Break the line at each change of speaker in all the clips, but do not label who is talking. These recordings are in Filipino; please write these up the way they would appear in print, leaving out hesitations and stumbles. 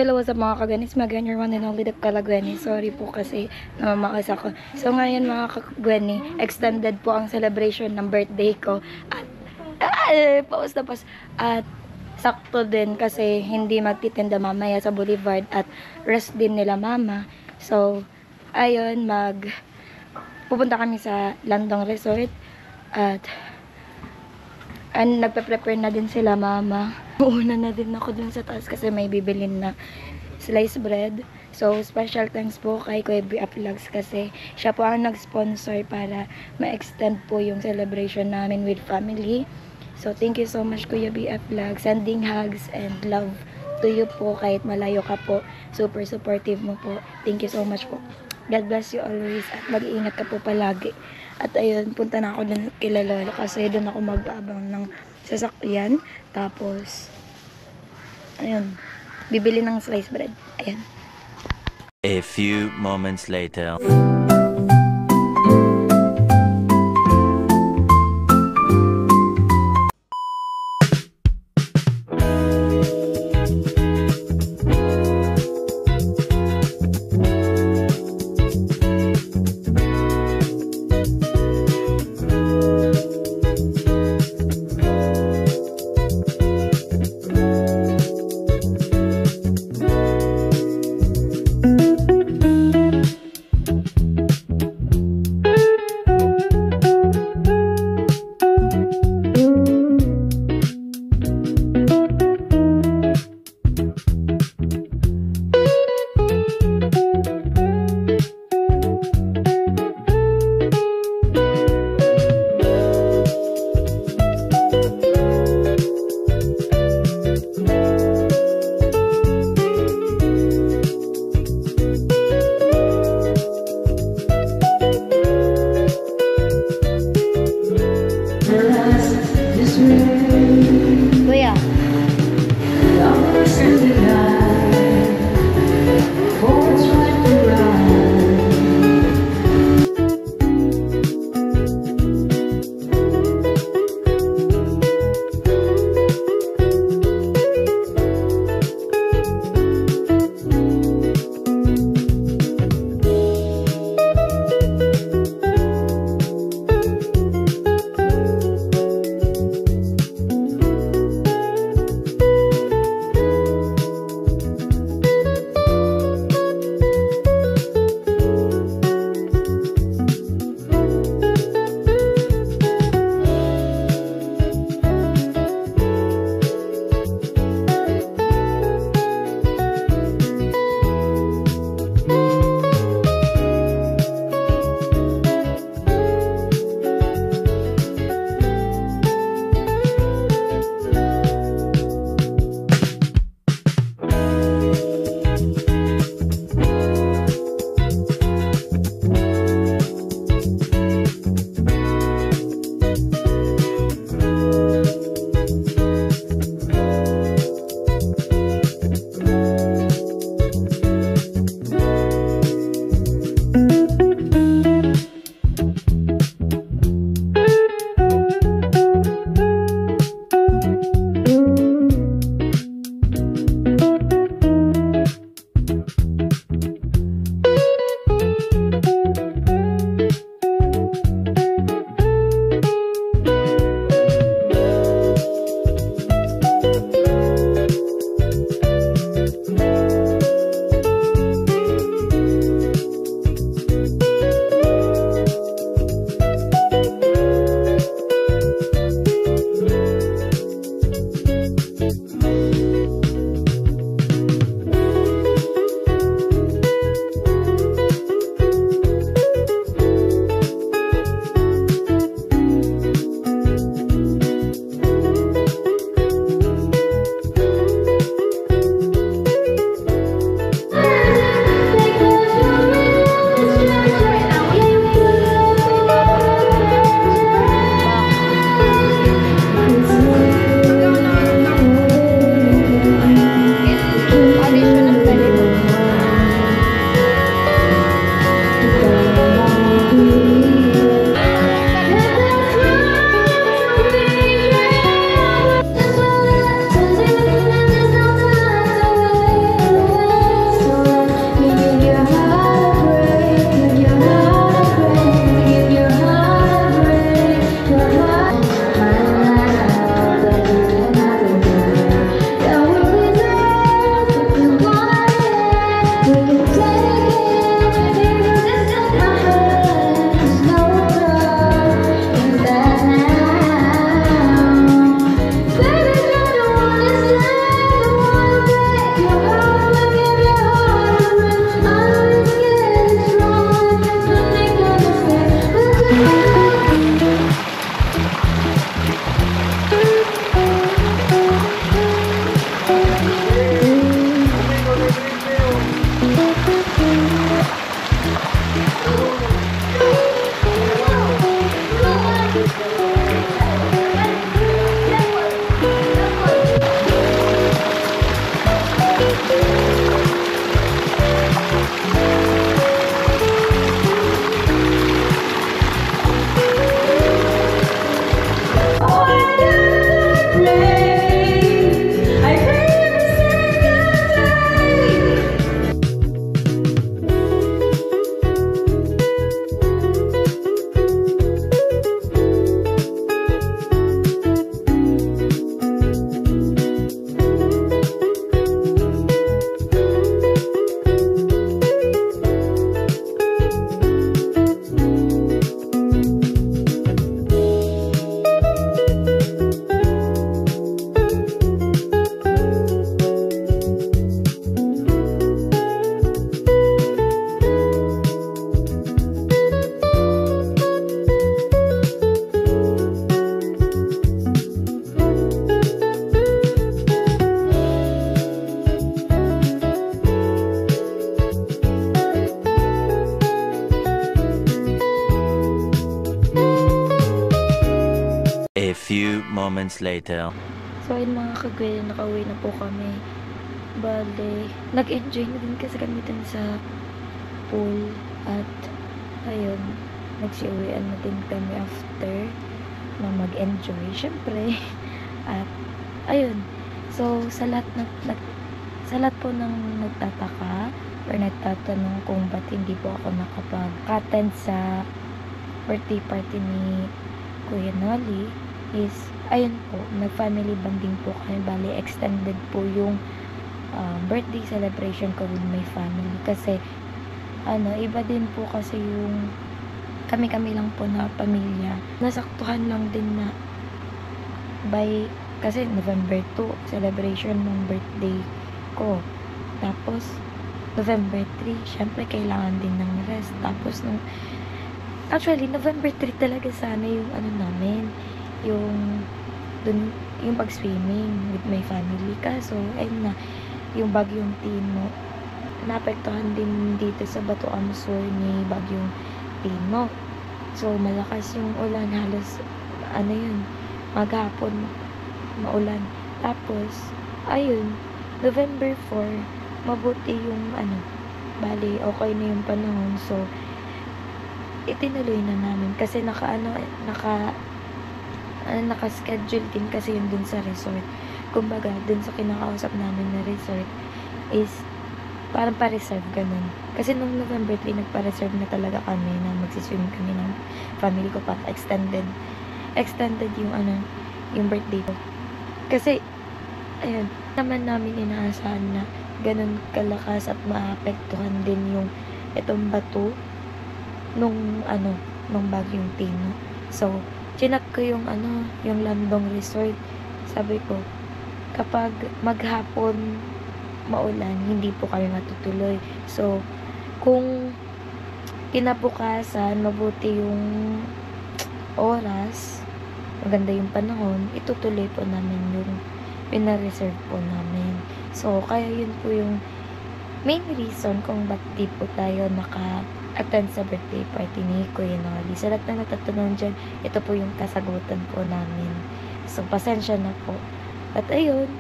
Hello, what's up mga kagwanis? Magayon your one and only the Kalagweni. Sorry po kasi namamakas ako. So ngayon mga kagweni, extended po ang celebration ng birthday ko. At, pause na pause. At sakto din kasi hindi magtitinda mamaya sa Boulevard at rest din nila mama. So, ayun, pupunta kami sa Landong Resort at nagpe-prepare na din sila mama. Uuna na din ako dun sa taas kasi may bibilin na sliced bread. So, special thanks po kay Kuya BF Vlogs kasi siya po ang nag-sponsor para ma-extend po yung celebration namin with family. So, thank you so much Kuya BF Vlogs. Sending hugs and love to you po kahit malayo ka po. Super supportive mo po. Thank you so much po. God bless you always at mag-iingat ka po palagi. At ayun, punta na ako dun kila Lolo kasi dun ako mag-aabang ng sasakyan. Tapos, ayun, bibili ng sliced bread. Ayan.
A few moments later. A few moments later.
So ayun mga kagwela, nakauwi na po kami. Bale, nag-enjoy na din kasi kami dun sa pool. At ayun, nagsiuwian na din kami after na mag-enjoy. Syempre. At ayun, so sa lahat sa lahat po ng nagtataka or nagtatanong kung ba't hindi po ako nakapag-attend sa birthday party ni Kuya Nolly is, ayun po, nag-family bonding po kami. Bali, extended po yung birthday celebration ko with my family. Kasi, iba din po kasi yung kami-kami lang po na pamilya. Nasaktuhan lang din na kasi November 2, celebration ng birthday ko. Tapos, November 3, syempre kailangan din ng rest. Tapos, actually, November 3 talaga sana yung namin, yung pag-swimming with my family. Kaso, ayun na, yung Bagyong Tino, naapektuhan din dito sa Batuan Sur ni Bagyong Tino. So, malakas yung ulan, halos, maghapon, maulan. Tapos, ayun, November 4, mabuti yung, bali, okay na yung panahon. So, itinuloy na namin kasi naka-schedule din kasi yun dun sa resort. Kumbaga, dun sa kinakausap namin na resort is parang pa-reserve ganun. Kasi nung November 3, nagpa-reserve na talaga kami na magsiswimming kami ng family ko para extended yung birthday ko. Kasi, ayun, naman namin inaasahan na ganun kalakas at maapektuhan din yung itong bato nung Bagyong Tino. So, chinak ko yung Landong Resort. Sabi ko, kapag maghapon maulan, hindi po kami matutuloy. So, kung kinabukasan, mabuti yung oras, maganda yung panahon, itutuloy po namin yung pina-reserve po namin. So, kaya yun po yung main reason kung ba't di po tayo attend sa birthday party ni Kuya Nolly. Sa lahat na natatanong dyan, ito po yung kasagutan po namin. So, pasensya na po. At ayun,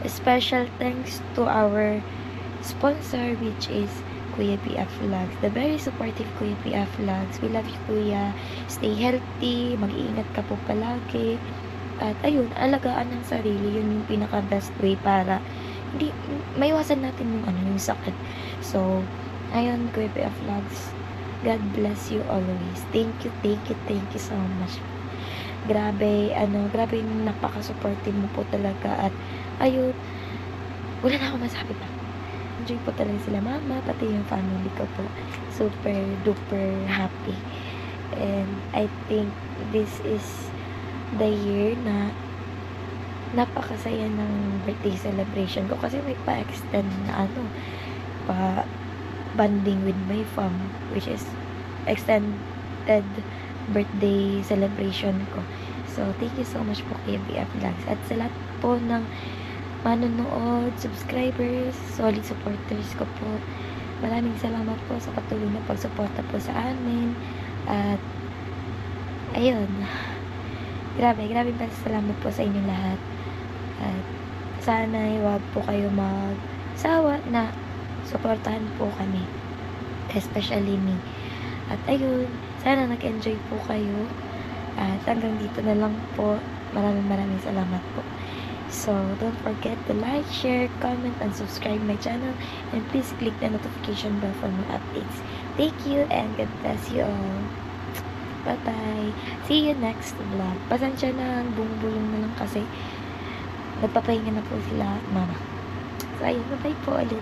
special thanks to our sponsor, which is Kuya PF Vlogs. The very supportive Kuya PF Vlogs. We love you, Kuya. Stay healthy. Mag-iingat ka po palagi. At ayun, alagaan ng sarili. Yun yung pinaka-best way para maiwasan natin yung sakit. So, ayun, Kuya PF Vlogs. God bless you always. Thank you so much. Grabe yung napaka-supportive mo po talaga. At ayun, wala na akong masabi pa. Enjoy po talaga sila mama, pati yung family ko po. Super duper happy. And I think this is the year na napakasaya ng birthday celebration ko. Kasi may pa-extend na bonding with my fam, which is extended birthday celebration ko. So, thank you so much po kay BF Vlogs. At sa lahat po ng manonood, subscribers, solid supporters ko po. Maraming salamat po sa patuloy na pagsuporta po sa amin. At, ayun. Grabe salamat po sa inyong lahat. At, sana huwag po kayo magsawa na suportahan po kami. Especially me. At ayun, sana nag-enjoy po kayo. At hanggang dito na lang po. Maraming salamat po. So, don't forget to like, share, comment, and subscribe my channel. And please click the notification bell for more updates. Thank you and God bless you all. Bye-bye. See you next vlog. Pasensya na, bumubulong na lang kasi nagpapahinga na po sila mama. So, ayun, bye-bye po ulit.